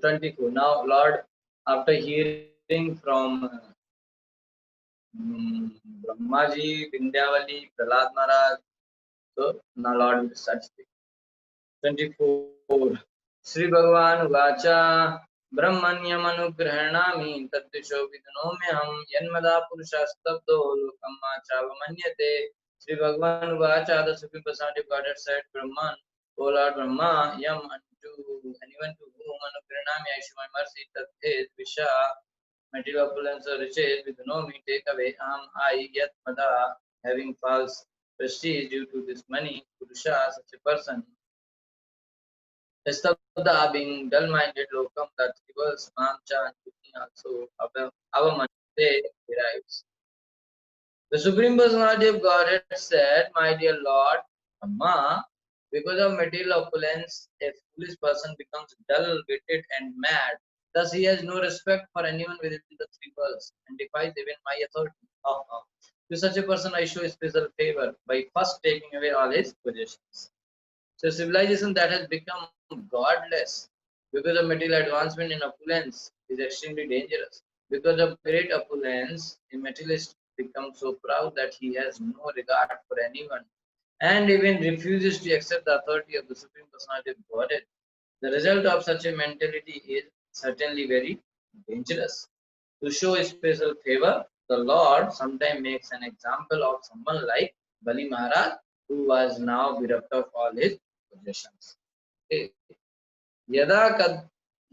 24. Now, Lord, after hearing from Brahmaji, Vindhyavali, Prahlad Maharaj, so now Lord will start speaking. 24. Sri Bhagavan Vacha Brahmanyamanugrahणami Tadvisho Vidnome Ham Yanmada Purushastabdo Lokama Chavamanyate. Sri Bhagavan Vacha, the Supreme Personality of Godhead said, Brahman, O Lord Brahma, Yam unto anyone to whom Anugrahणami I show my mercy, that is Visha, material opulence or riches, with no me take away, I yet mada, having false prestige due to this money, Purusha, such a person, Estabda being dull-minded lokam that rivers, Mamcha and Putni also Avamanate derives. The Supreme Personality of Godhead said, My dear Lord, Amma, because of material opulence, a foolish person becomes dull-witted and mad. Thus, he has no respect for anyone within the three worlds and defies even my authority. To such a person, I show special favor by first taking away all his possessions. So, civilization that has become godless because of material advancement in opulence is extremely dangerous. Because of great opulence, a materialist becomes so proud that he has no regard for anyone and even refuses to accept the authority of the Supreme Personality of Godhead. The result of such a mentality is certainly very dangerous. To show a special favor, the Lord sometimes makes an example of someone like Bali Maharaj, who was now bereft of all his possessions. Okay. यदा कद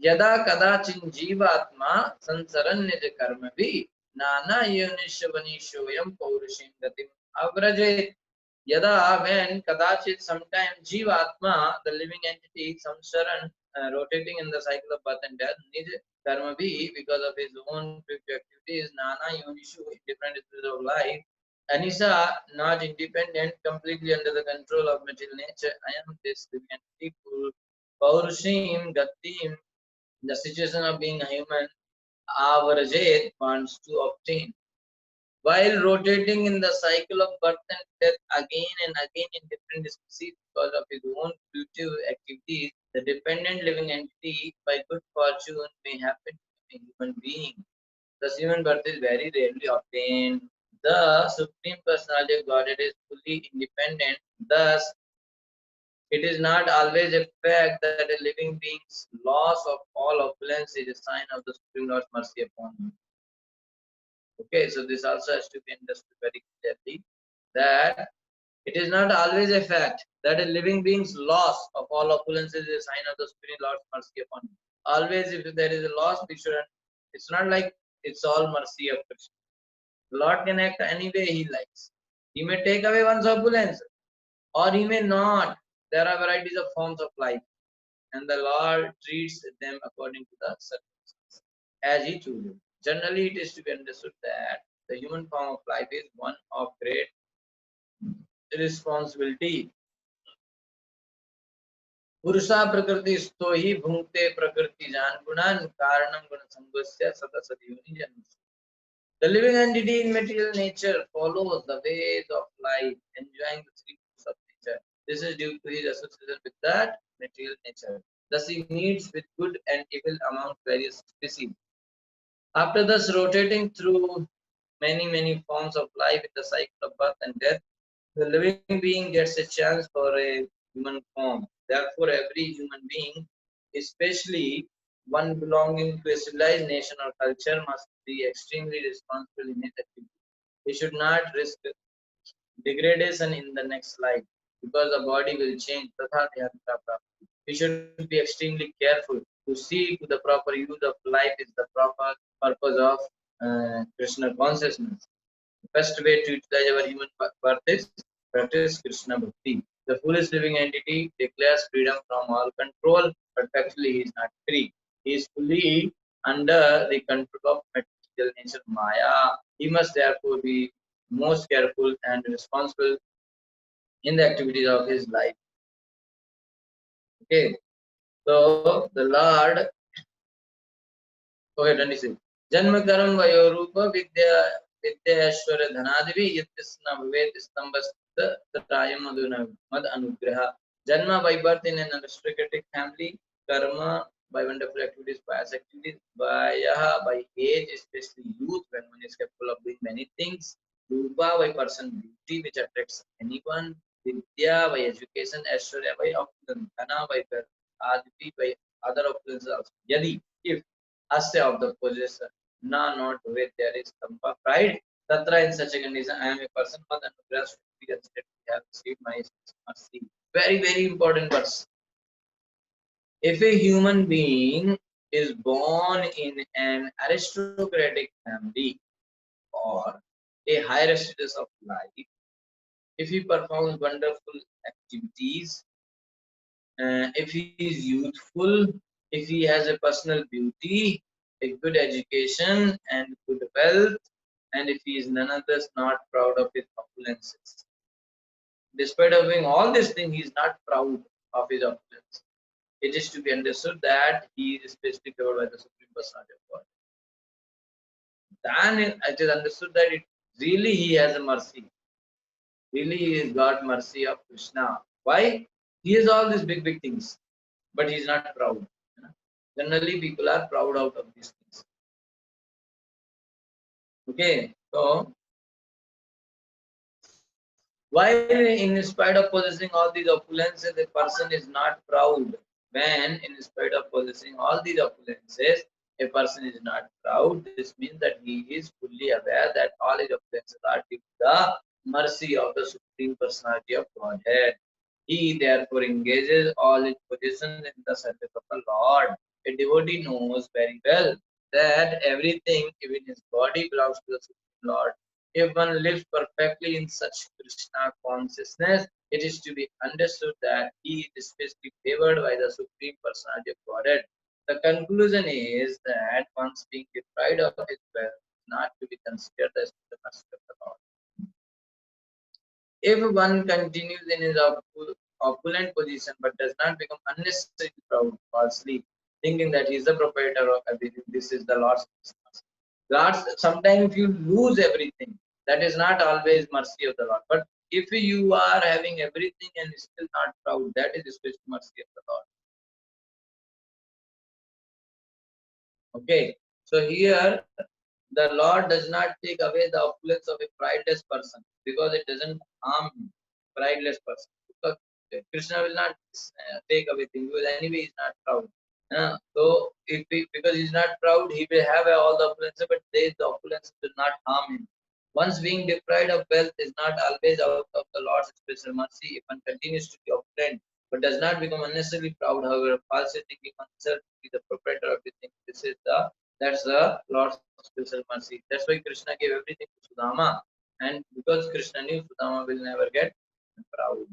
यदा कदाचिन जीवात्मा संसरन् निज कर्म भी नाना योनिष्वनिष्वयं पौरुषेण गतिम अव्रजेत. Yada, when kadachit, sometimes jivatma, the living entity, samsaran, rotating in the cycle of birth and death, nij karma bhi, because of his own future activities, nana yonishu, different stages of life, anisa, not independent, completely under the control of material nature. I am this living entity, paurushim, gatim, the situation of being a human, avarajit, wants to obtain. While rotating in the cycle of birth and death again and again in different species because of his own future activities, the dependent living entity, by good fortune, may happen to be a human being. Thus, human birth is very rarely obtained. The Supreme Personality of Godhead is fully independent. Thus, it is not always a fact that a living being's loss of all opulence is a sign of the Supreme Lord's mercy upon him. Okay, so this also has to be understood very clearly that it is not always a fact that a living being's loss of all opulence is a sign of the Spirit Lord's mercy upon him. Always, if there is a loss, we should. It's not like it's all mercy of Krishna. The Lord can act any way He likes. He may take away one's opulence, or He may not. There are varieties of forms of life, and the Lord treats them according to the circumstances as He chooses. Generally, it is to be understood that the human form of life is one of great responsibility. पुरुषा प्रकृति स्तो ही भुंक्ते प्रकृति जान गुणान कारणम गुण संगस्य सतसत योनि जन्म. The living entity in material nature follows the ways of life, enjoying the three goods of nature. This is due to his association with that material nature. Thus, he meets with good and evil among various species. After thus rotating through many forms of life in the cycle of birth and death, the living being gets a chance for a human form. Therefore, every human being, especially one belonging to a civilized nation or culture, must be extremely responsible in his activity. He should not risk degradation in the next life because the body will change. We should be extremely careful to see to the proper use of life is the proper purpose of Krishna consciousness. The best way to utilize our human birth is practice Krishna Bhakti. The foolish living entity declares freedom from all control, but actually he is not free. He is fully under the control of material nature Maya. He must therefore be most careful and responsible in the activities of his life. Okay, so the Lord, okay, 26. Janma karam vayo rupa vidya vidyashwara dhanadivi yatisna bhavet stambhasta trayam mad anugraha. Janma by birth in an aristocratic family, karma by wonderful activities, pious activities, by age, especially youth, when one is capable of doing many things. Rupa by person beauty, which attracts anyone. Vidya by education, Aishwarya by opulence, Dhana by wealth, Aditi by other opulences also. Yadi, if Asya of the possessor, na not with there is Kampa pride. Tatra in such a condition, I am a person, but Anugrah should be considered to have received my mercy. Very, very important verse. If a human being is born in an aristocratic family or a higher status of life, if he performs wonderful activities, if he is youthful, if he has a personal beauty, a good education and good wealth, and if he is none others not proud of his opulences. Despite of doing all these things, he is not proud of his opulence. It is to be understood that he is especially favored by the Supreme Personality of God. Then it is understood that it really he has a mercy. Really he is God mercy of Krishna. Why? He has all these big things, but he is not proud. Generally, people are proud out of these things. Okay, so while in spite of possessing all these opulences, the person is not proud. When in spite of possessing all these opulences, a person is not proud, this means that he is fully aware that all his opulences are due to the mercy of the Supreme Personality of Godhead. He therefore engages all his possessions in the service of the Lord. A devotee knows very well that everything, even his body, belongs to the Supreme Lord. If one lives perfectly in such Krishna consciousness, it is to be understood that he is especially favored by the Supreme Personality of Godhead. The conclusion is that one's being deprived of his wealth is not to be considered as the mercy of the Lord. If one continues in his opulent position but does not become unnecessarily proud falsely, thinking that he is the proprietor of everything, this is the Lord's business. Sometimes you lose everything. That is not always mercy of the Lord. But if you are having everything and still not proud, that is especially mercy of the Lord. Okay. So here the Lord does not take away the opulence of a prideless person because it doesn't harm him. Prideless person. Because Krishna will not take away things because anyway he's not proud. So if because he's not proud, he will have all the opulence, but the opulence will not harm him. Once being deprived of wealth is not always out of the Lord's special mercy. If one continues to be opulent but does not become unnecessarily proud, however, falsely thinking oneself to be the proprietor of everything, that's the Lord's special mercy. That's why Krishna gave everything to Sudama, and because Krishna knew Sudama will never get proud.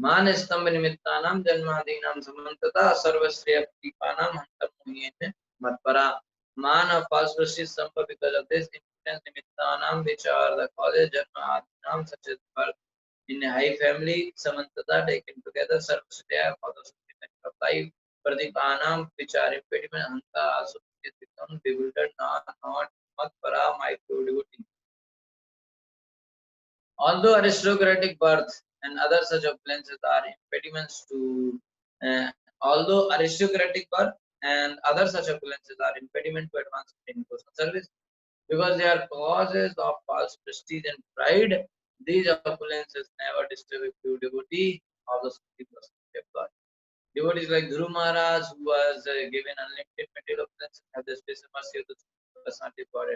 मान स्तंभ निमित्तानाम जन्मादीनाम समन्तता सर्वश्रेय दीपानाम हंतमुह्येन मत्परा. Man of false prestige stumble because of this intense nimittanam, which are the causes janmadinam, such as birth in a high family, samantata taken together, sarvasya for the supplement of life, pradipanam, which are impediment, hanta also become bewildered, not matpara, my true devotee. Although aristocratic birth and other such opulences are impediments to, although aristocratic birth and other such opulences are impediment to advancement in devotional service, because they are causes of false prestige and pride, these opulences never disturb a pure devotee of the Supreme Personality of God. Devotees like Dhruv Maharaj, who was given unlimited material opulences, have the special mercy of the Supreme Personality of God.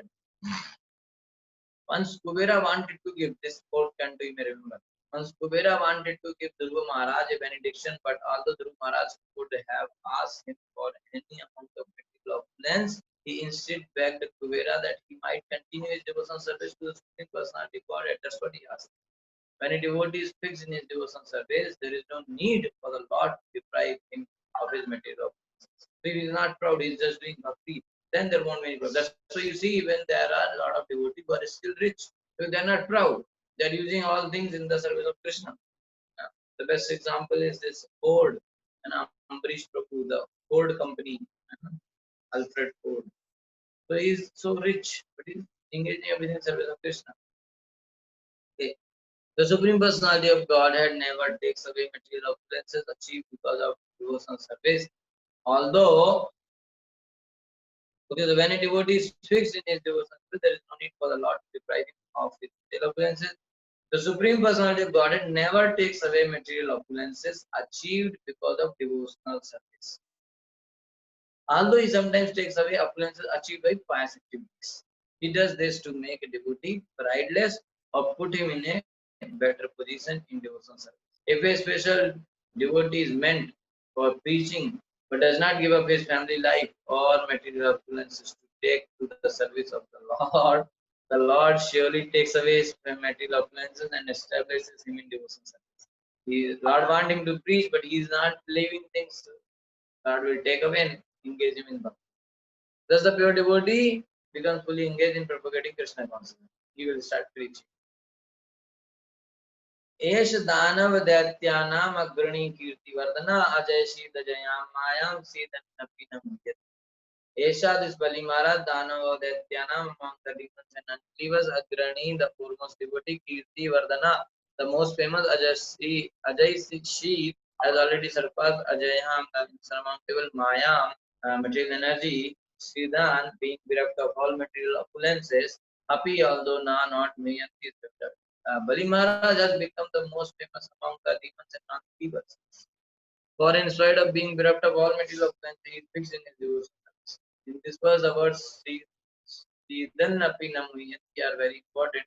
Once Kubera wanted to give this quote, canto you may remember. Once Kubera wanted to give Dhruva Maharaj a benediction, but although Dhruva Maharaj could have asked him for any amount of material opulence, he instead begged Kubera that he might continue his devotional service to the Supreme Personality of Godhead. That's what he asked. When a devotee is fixed in his devotional service, there is no need for the Lord to deprive him of his material opulence. So if he is not proud, he is just doing bhakti, then there won't be any problem. That's why you see, when there are a lot of devotees who are still rich, so they are not proud. They are using all things in the service of Krishna. The best example is this Ford and Ambarish Prabhu, the Ford company, Alfred Ford. So he is so rich, but he is engaging everything in service of Krishna. Okay. The Supreme Personality of Godhead never takes away material opulences achieved because of devotional service. Although, okay, so when a devotee is fixed in his devotion, there is no need for the Lord to deprive him of his material opulences. The Supreme Personality of Godhead never takes away material opulences achieved because of devotional service. Although he sometimes takes away opulences achieved by pious activities. He does this to make a devotee prideless or put him in a better position in devotional service. If a special devotee is meant for preaching but does not give up his family life or material opulences to take to the service of the Lord, the Lord surely takes away his material opulences and establishes him in devotional service. Lord want him to preach, but he is not believing things. Lord will take away and engage him in bhakti. Thus, the pure devotee becomes fully engaged in propagating Krishna consciousness. He will start preaching. एष दानव दैत्यानाम अग्रणी कीर्तिवर्धना अजय शीत जयाम मायाम सीदन्नपि न मुह्यते. Esha, this Bali Maharaj, Danava Daityanam, among the demons and unbelievers, Agrani, the foremost devotee, Kirti Vardhana, the most famous Ajay Sheep, has already surpassed Ajayam, the insurmountable Maya, material energy, Siddhan, being bereft of all material opulences, Api, although not Mayanti is better. Bali Maharaj has become the most famous among the demons and non-believers. For in spite of being bereft of all material opulences, he is fixed in his devotion. In this verse, the words Sridhanapi Namuyanti are very important.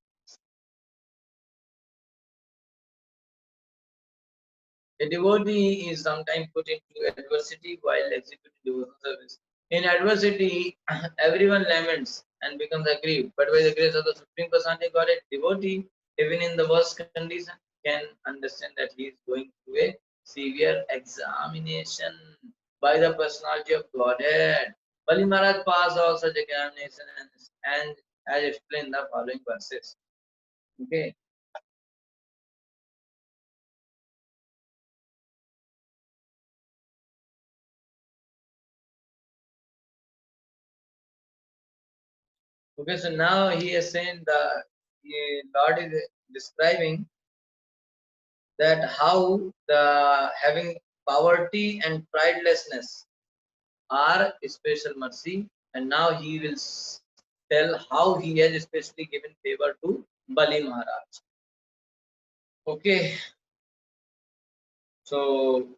A devotee is sometimes put into adversity while executing devotional service. In adversity, everyone laments and becomes aggrieved, but by the grace of the Supreme Personality Godhead, devotee, even in the worst condition, can understand that he is going through a severe examination by the Personality of Godhead. Bali Maharaj passed all such examinations and as explained in the following verses. Okay. Okay, so now he is saying the Lord is describing that how the having poverty and pridelessness are special mercy, and now he will tell how he has especially given favor to Bali Maharaj. Okay, so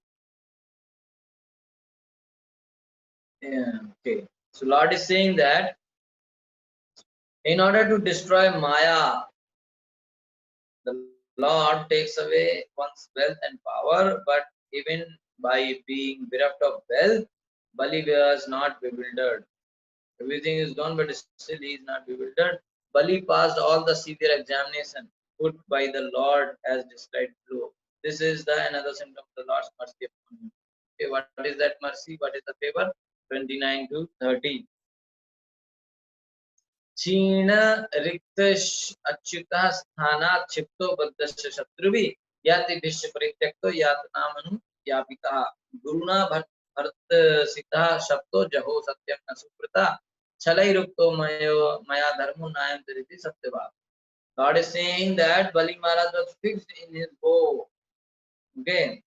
yeah, okay, so Lord is saying that in order to destroy Maya, the Lord takes away one's wealth and power, but even by being bereft of wealth, Bali was not bewildered. Everything is gone, but still he is not bewildered. Bali passed all the severe examination put by the Lord as described below. This is the another symptom of the Lord's mercy upon him. Okay, what is that mercy? What is the favor? 29 to 30. क्षीण रिक्त अच्युता स्थानात् क्षिप्तो बद्धस्य शत्रुभि याति विश्व परित्यक्तो यातनामनु यापिता गुरुणा भर्त सिद्धा शब्दो जहो सत्यम न सुकृता छलैरुक्तो मया धर्मो नायं तरिति सत्यवाद. God is saying that Bali Maharaj was fixed in his bow. Okay.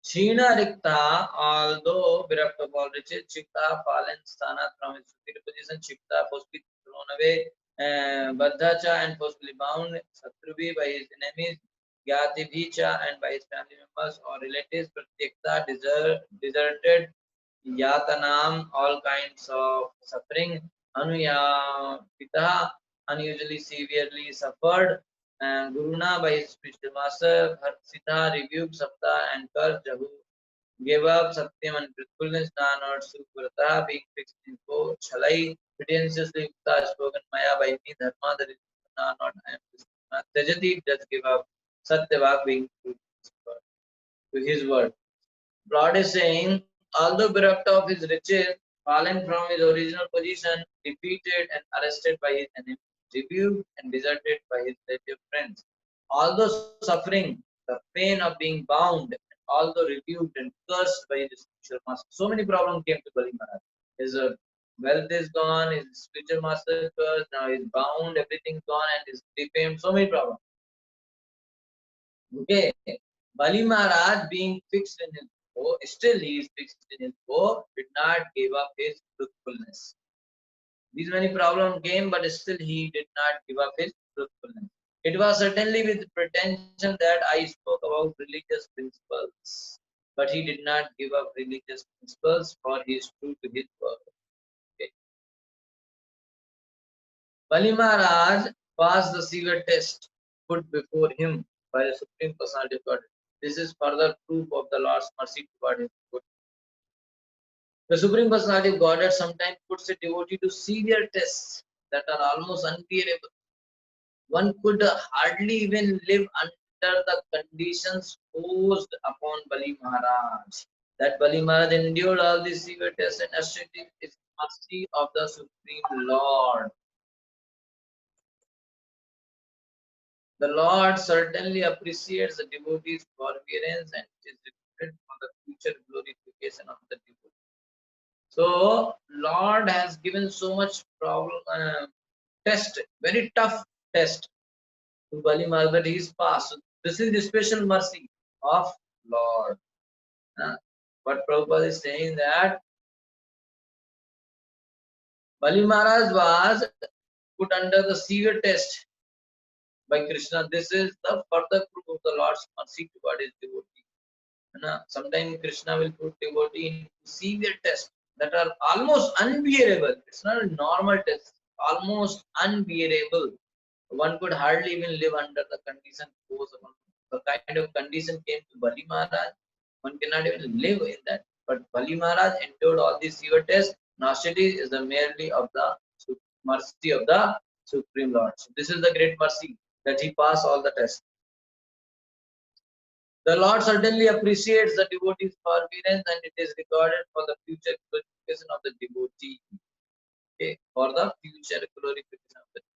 Shina Rikta, although bereft of all riches, Chikta fallen Sthana from his superior position, Chikta forcibly thrown away, Badhacha and forcibly bound, Satrubhi by his enemies, Gyati Bhicha and by his family members or relatives, Pratyekta deserted, Yatanam, all kinds of suffering, Anuyapita, unusually severely suffered, and Guruna by his spiritual master, Bhartsita rebuked Sapta and cursed Jahu, gave up Satyam and truthfulness, Nan or Suvrata, being fixed in both Chalai, pretentiously Yukta spoken Maya by me, Dharma, that is Nan not I am Krishna. Tejati does give up Satyavak being true to his word. Lord is saying, although bereft of his riches, fallen from his original position, defeated and arrested by his enemies, rebuked and deserted by his relative friends, although suffering the pain of being bound, although rebuked and cursed by his spiritual master, so many problems came to Bali Maharaj. His wealth is gone, his spiritual master is cursed, now he's bound, everything's gone, and he's defamed, so many problems. Okay, Bali Maharaj being fixed in his bow, still he is fixed in his bow, did not give up his truthfulness. These many problems came, but still he did not give up his truthfulness. It was certainly with pretension that I spoke about religious principles, but he did not give up religious principles, for he is true to his word. Okay. Bali Maharaj passed the severe test put before him by the Supreme Personality of God. This is further proof of the Lord's mercy toward his devotee. The Supreme Personality of Godhead sometimes puts a devotee to severe tests that are almost unbearable. One could hardly even live under the conditions posed upon Bali Maharaj. That Bali Maharaj endured all these severe tests and asserted is mercy of the Supreme Lord. The Lord certainly appreciates the devotee's forbearance and is reflected for the future glorification of the devotee. So, Lord has given so much problem test, very tough test to Bali Maharaj, but he is passed. So this is the special mercy of Lord. But Prabhupada is saying that Bali Maharaj was put under the severe test by Krishna. This is the further proof of the Lord's mercy toward his devotee. Sometimes Krishna will put devotee into severe tests that are almost unbearable. It's not a normal test, almost unbearable. One could hardly even live under the condition posed upon. The kind of condition came to Bali Maharaj, one cannot even live in that. But Bali Maharaj endured all these severe tests. Naucity is the merely of the mercy of the Supreme Lord. So this is the great mercy that he passed all the tests. The Lord certainly appreciates the devotee's forbearance and it is recorded for the future glorification of the devotee. Okay, for the future glorification of the devotee.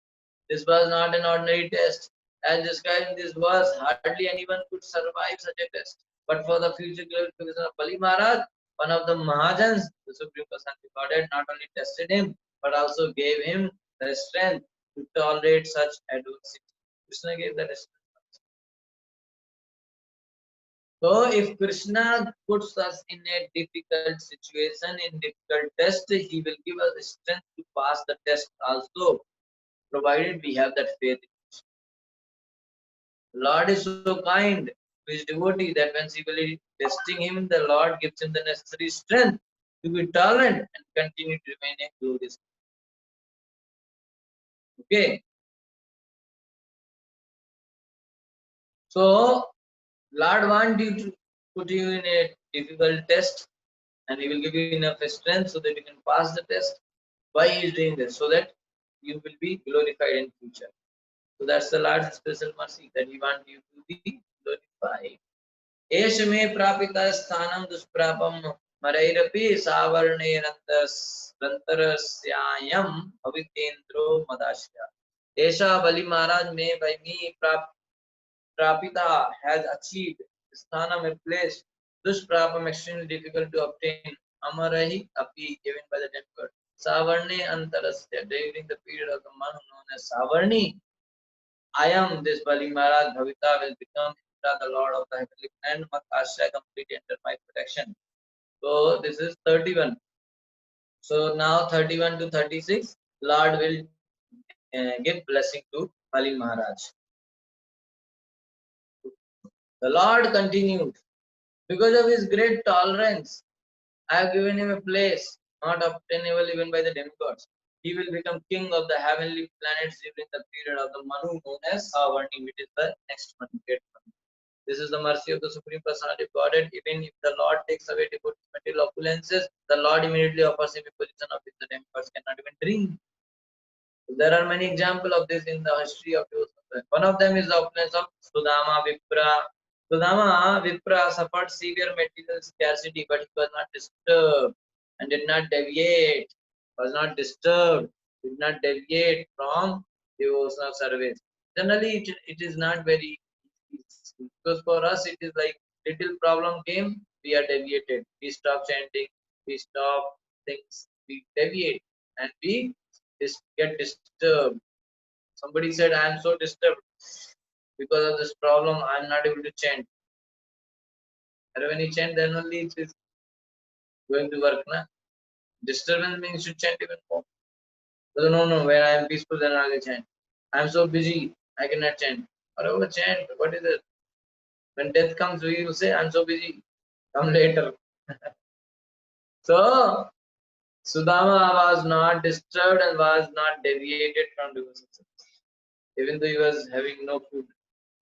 This was not an ordinary test. As described in this verse, hardly anyone could survive such a test. But for the future glorification of Bali Maharaj, one of the Mahajans, the Supreme Personality of Godhead, not only tested him, but also gave him the strength to tolerate such adversity. Krishna gave that strength. So if Krishna puts us in a difficult situation, in difficult test, he will give us strength to pass the test also, provided we have that faith. The Lord is so kind to his devotee that when severely testing him, the Lord gives him the necessary strength to be tolerant and continue to remain a glorious. Okay. So Lord wants you to put you in a difficult test and he will give you enough strength so that you can pass the test. Why he is doing this? So that you will be glorified in future. So that's the Lord's special mercy that he wants you to be glorified. एष मे प्रापित स्थानं दुष्प्रापं मरैरपि सावर्णेरन्तरस्यायं भवितेन्द्रो मदाश्रया. एषा Bali Maharaj may by me prapita has achieved sthanam a place dushprapam extremely difficult to obtain amarahi api given by the temple savarne antarasya during the period of the month known as savarni. I am this Bali Maharaj Bhavita will become the Lord of the heavenly planet. Makasha completely under my protection. So this is 31. So now 31 to 36, Lord will give blessing to Bali Maharaj. The Lord continued, because of his great tolerance, I have given him a place not obtainable even by the demigods. He will become king of the heavenly planets during the period of the Manu known as Savarni, which is the next Manu. This is the mercy of the Supreme Personality of Godhead. Even if the Lord takes away the material opulences, the Lord immediately offers him a position of which the demigods cannot even dream. There are many examples of this in the history of devotion. One of them is the opulence of Sudama Vipra. Sudama Vipra suffered severe material scarcity, but he was not disturbed and did not deviate. Was not disturbed, did not deviate from devotional service. Generally, it is not very easy because for us it is like little problem came, we are deviated. We stop chanting, we stop things, we deviate, and we get disturbed. Somebody said, I am so disturbed. Because of this problem, I'm not able to chant. And when you chant, then only it is going to work. Na? Disturbance means you chant even more. So no, no, when I'm peaceful, then I'll chant. I'm so busy, I cannot chant. Whatever chant, what is it? When death comes, we will say, I'm so busy. Come later. So Sudama was not disturbed and was not deviated from devotion, even though he was having no food.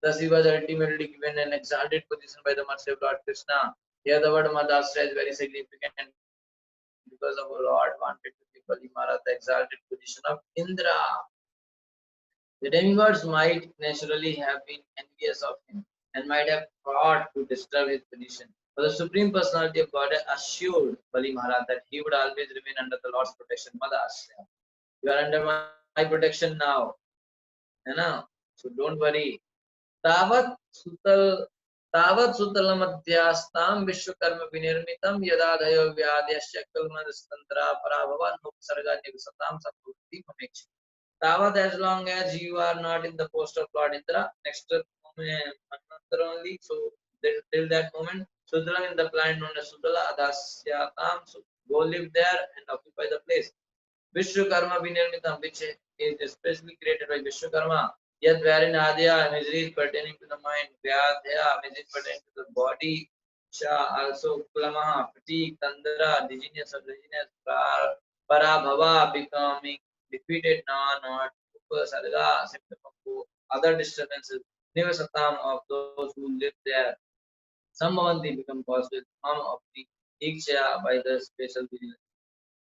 Thus, he was ultimately given an exalted position by the mercy of Lord Krishna. Here, the word Madhasra is very significant because our Lord wanted to give Bali Maharaj the exalted position of Indra. The demigods might naturally have been envious of him and might have thought to disturb his position. But the Supreme Personality of Godhead assured Bali Maharaj that he would always remain under the Lord's protection. Madhasya. You are under my protection now. है ना? So don't worry. तावत् सुतल तावत् सुतलमध्यास्तां Vishwakarma विनिर्मितं यदादयो व्यादेश्य कल्मदस्तंत्रा पराभवान् उपसर्गान्यसतां संभूति ममेक्ष. Tavat, as long as you are not in the post of Lord Indra, next mantra only. So till that moment, Sudra in the planet known as Sudala Adasyatam, so go live there and occupy the place. Vishwakarma Vinirmitam, which is especially created by Vishwakarma, yet wherein Adya imagery is pertaining to the mind, Vyadhya imagery is pertaining to the body, Cha also Klamaha, fatigue, Tandra, dizziness or laziness, Parabhava becoming defeated, not Upa, Sarga, symptom of other disturbances, Nivasatam of those who live there. Sambhavanti become possible, of the Diksha by the special vigilance.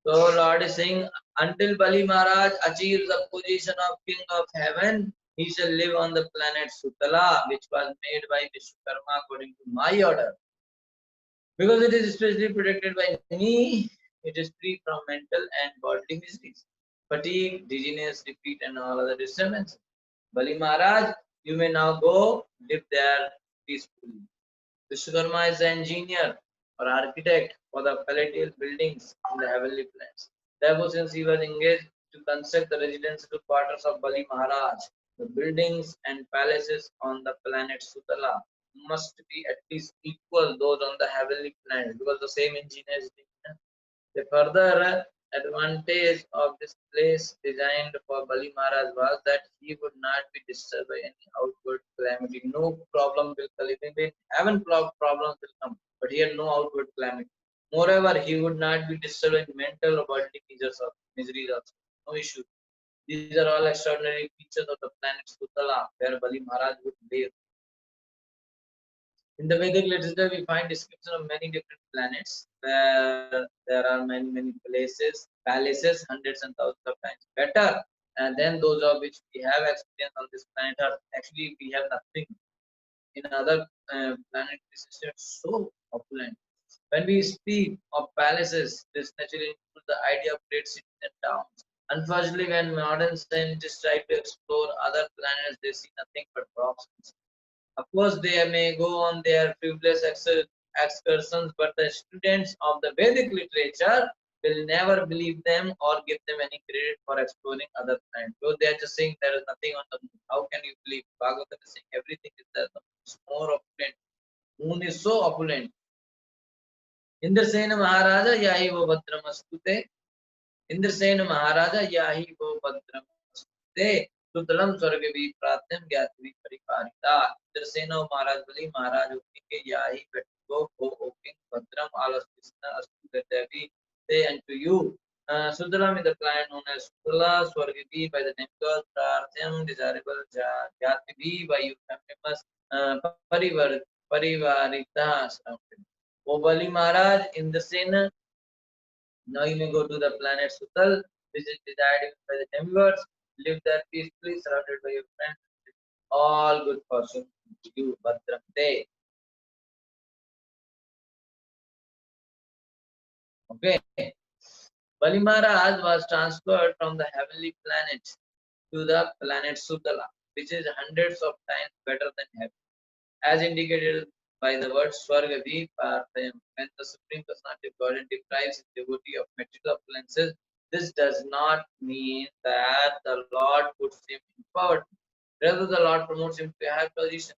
So Lord is saying, until Bali Maharaj achieves the position of King of Heaven, he shall live on the planet Sutala, which was made by Vishwakarma according to my order. Because it is especially protected by me, it is free from mental and bodily miseries, fatigue, dizziness, defeat, and all other disturbances. Bali Maharaj, you may now go live there peacefully. Vishwakarma is the engineer or architect for the palatial buildings in the heavenly planets. Therefore, since he was engaged to construct the residential quarters of Bali Maharaj, the buildings and palaces on the planet Sutala must be at least equal those on the heavenly planet because the same engineer is doing. The further advantage of this place designed for Bali Maharaj was that he would not be disturbed by any outward calamity. No problem will come. Even heaven problems will come, but here no outward calamity. Moreover, he would not be disturbed in mental or bodily miseries also. No issue. These are all extraordinary features of the planet Sutala, where Bali Maharaj would live. In the Vedic literature, we find description of many different planets where there are many places, palaces, hundreds and thousands of times better than those of which we have experience on this planet Earth. Actually, we have nothing in other planetary systems so opulent. When we speak of palaces, this naturally includes the idea of great cities and towns. Unfortunately, when modern scientists try to explore other planets, they see nothing but rocks. Of course, they may go on their frivolous excursions, but the students of the Vedic literature will never believe them or give them any credit for exploring other planets. So they are just saying there is nothing on the moon. How can you believe? Bhagavatam is saying everything is there. The moon is more opulent. Moon is so opulent. Indrasena Maharaja Yahi Vo Bhadramastute. Indrasena Maharaja Yahi Vo Bhadramastute. सुतलम स्वर्ग भी प्रात्यम ज्ञातवी परिपारिता. इंद्रसेना महाराज बलि महाराज होती के याही को o king Bhadram all auspicious astu that there be say unto you. Sudalam is the planet known as Sudala, Swargati by the name God, Prartham, desirable, Jativi by you famous, Parivarita surrounded. O Bali Maharaj, in the Sena, now you may go to the planet Sutal, which is desired by the demigods. Live there peacefully, surrounded by your friends. All good fortune to you, Bhadramte. Okay. Bali Maharaj was transferred from the heavenly planet to the planet Sutala, which is hundreds of times better than heaven, as indicated by the word Swargavi Parthayam. When the Supreme Personality of Godhead deprives his devotee of material opulences, this does not mean that the Lord puts him in poverty. Rather, the Lord promotes him to a high position.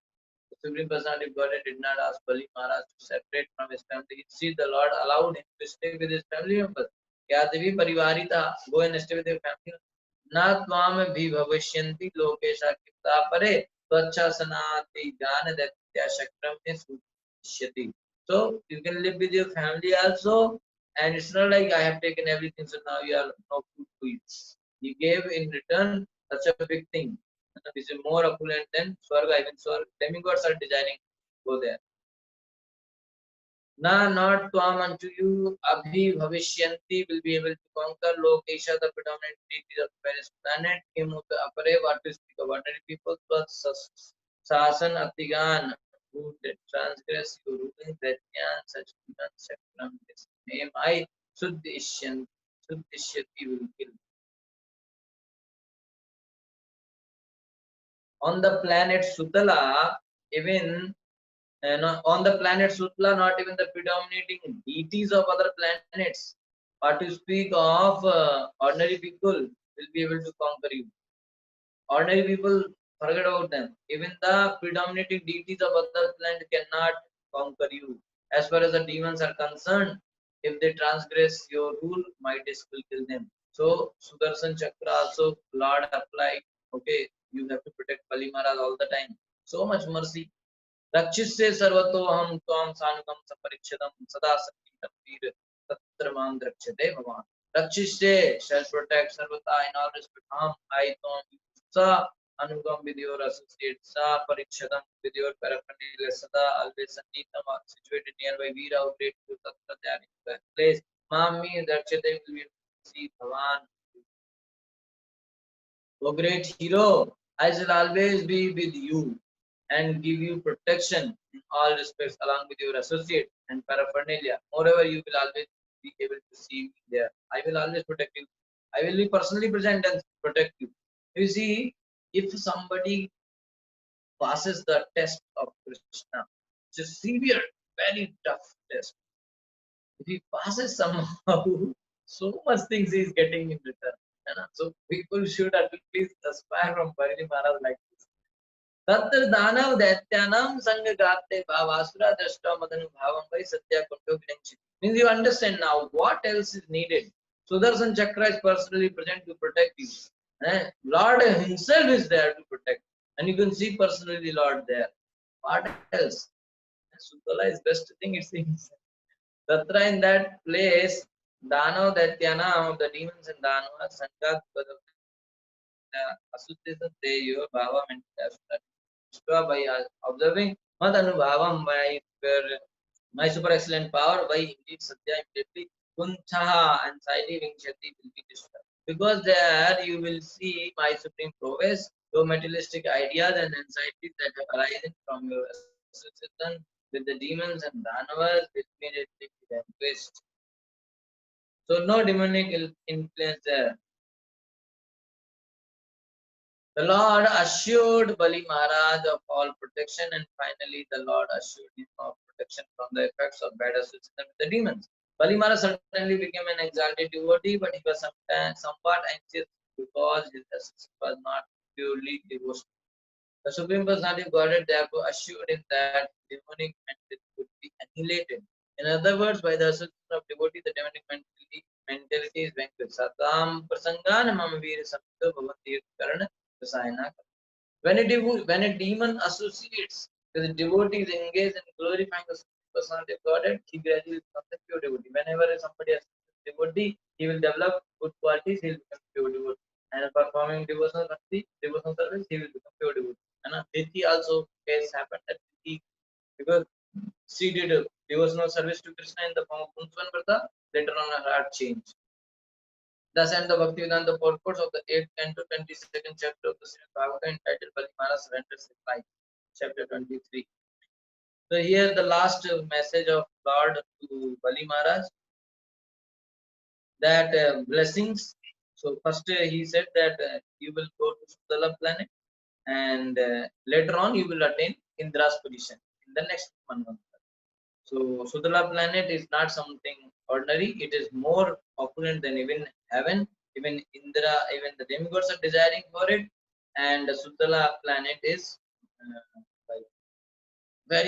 The Supreme Personality of Godhead did not ask Bali Maharaj to separate from his family. Instead, the Lord allowed him to stay with his family members. Yadavi Parivarita, go and stay with your family. Na tvam bhi bhavishyanti lokesha kipta pare tvacha sanati jnana datya shakram sudhishyati. So you can live with your family also, and it's not like I have taken everything, so now you are no food to eat. He gave in return such a big thing, which is more opulent than Swarga. Even Swarga, demigods are desiring to go there. Na not Twam unto you, Abhi Bhavishyanti will be able to conquer Lokesha, the predominant deities of various planet, Kimuta Apare, what to speak of ordinary people, plus Sasan Atigan, who transgress your rulings, that Jnana, such Shakram, this name I Suddhishyati will kill. On the planet Sutala, even on the planet Sutla, not even the predominating deities of other planets, what to speak of ordinary people, will be able to conquer you. Ordinary people, forget about them. Even the predominating deities of other planets cannot conquer you. As far as the demons are concerned, if they transgress your rule, Midas will kill them. So Sudarshan Chakra also Lord applied. Okay, you have to protect Bali Maharaj all the time. So much mercy. रक्षिष्ये सर्वतो हम त्वां सानुगम सपरिच्छदम सदा संकीर्तन वीर तत्र मां रक्षते भगवान. रक्षिष्ये shall protect सर्वथा in all respect. हम I त्वां sa anugam with your associates sa parichadam with your paraphernalia sada always sannitam situated nearby veera how great you tatra there in that place. Mami rakshate will be see bhavan. O great hero, I shall always be with you and give you protection in all respects along with your associates and paraphernalia. Moreover, you will always be able to see me there. I will always protect you. I will be personally present and protect you. You see, if somebody passes the test of Krishna, it's a severe, very tough test. If he passes somehow, so much things he is getting in return. So people should at least aspire from Parili Maharaj like this. तत्र दानव दैत्यानाम संग गाते भावासुरा दृष्टा Madan भावम by satya kunto vinanchi. Means you understand now what else is needed. Sudarshan Chakra is personally present to protect you. Lord himself is there to protect. And you can see personally Lord there. What else? Sutala is best thing it seems. Tatra in that place, Danav Daityana of the demons and Danava, Sangat Asutisa Deyo, Bhava mental by observing Mad Anubhavam by my super excellent power, by indeed Satya immediately Kunchaha anxiety Vingshati will be destroyed. Because there you will see my supreme prowess, your materialistic ideas and anxieties that have arisen from your association with the demons and Danavas will immediately be vanquished. So no demonic influence there. The Lord assured Bali Maharaj of all protection, and finally the Lord assured him of protection from the effects of bad association with the demons. Bali Maharaj certainly became an exalted devotee, but he was somewhat anxious because his association was not purely devotional. The Supreme Personality of Godhead therefore assured him that demonic mentality would be annihilated. In other words, by the association of devotee, the demonic mentality is vanquished. Satam prasangan mamavir samto bhavantir karana rasayana. When a demon associates with the devotees engaged in glorifying the Supreme Personality of Godhead, he gradually becomes a pure devotee. Whenever somebody associates with devotee, he will develop good qualities, he will become pure devotee. And performing devotional service, he will become pure devotee. And Diti also case happened that Diti, because she did a devotional service to Krishna in the form of Kunsuvan Vrata, later on her heart changed. Thus end the Bhaktivedanta purports of the 8th and 22nd chapter of the Srimad Bhagavatam entitled Bali Maharaj surrenders his life, chapter 23. So here the last message of Lord to Bali Maharaj, that blessings. So first he said that you will go to Sutala planet, and later on you will attain Indra's position in the next month. So Sutala planet is not something ordinary. It is more opulent than even heaven. Even Indra, even the demigods are desiring for it. and the Sutala planet is like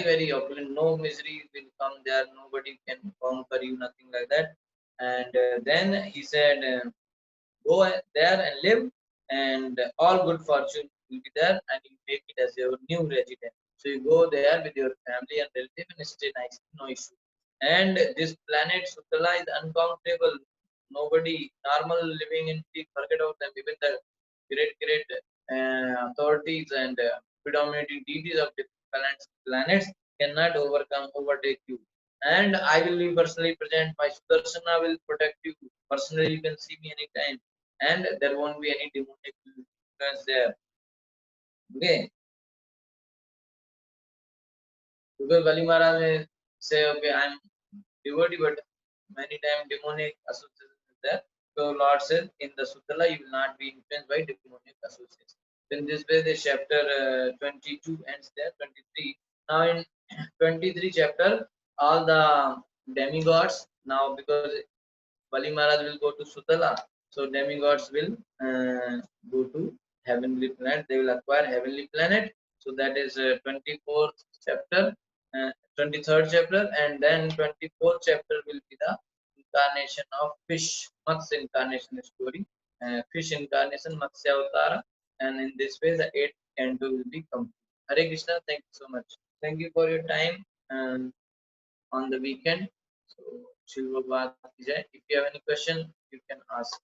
very opulent. No misery will come there. Nobody can conquer you. Nothing like that. And then he said, go there and live, and all good fortune will be there, and you make it as your new residence. So you go there with your family and relative and stay nice, no issue. And this planet Sutala is uncountable. Nobody normal living in peak, forget about them. Even the great authorities and predominating deities of different planets cannot overtake you. And I will be personally present. My Sudarsana will protect you. Personally, you can see me anytime, and there won't be any demonic influence there. Okay, because Bali Maharaj may say, okay, I'm devotee, but many times demonic association is there. So Lord says, in the Sutala, you will not be influenced by demonic association. In this way, the chapter 22 ends there. 23. Now in 23 chapter, all the demigods now, because Bali Maharaj will go to Sutala, so demigods will go to heavenly planet. They will acquire heavenly planet. So that is 24th chapter, 23rd chapter, and then 24th chapter will be the incarnation of fish, Matsya incarnation story, fish incarnation, Matsya Avatara, and in this way the 8th canto will be complete. Hare Krishna, thank you so much. Thank you for your time. On the weekend. So, Shilva Bhat If you have any question, you can ask.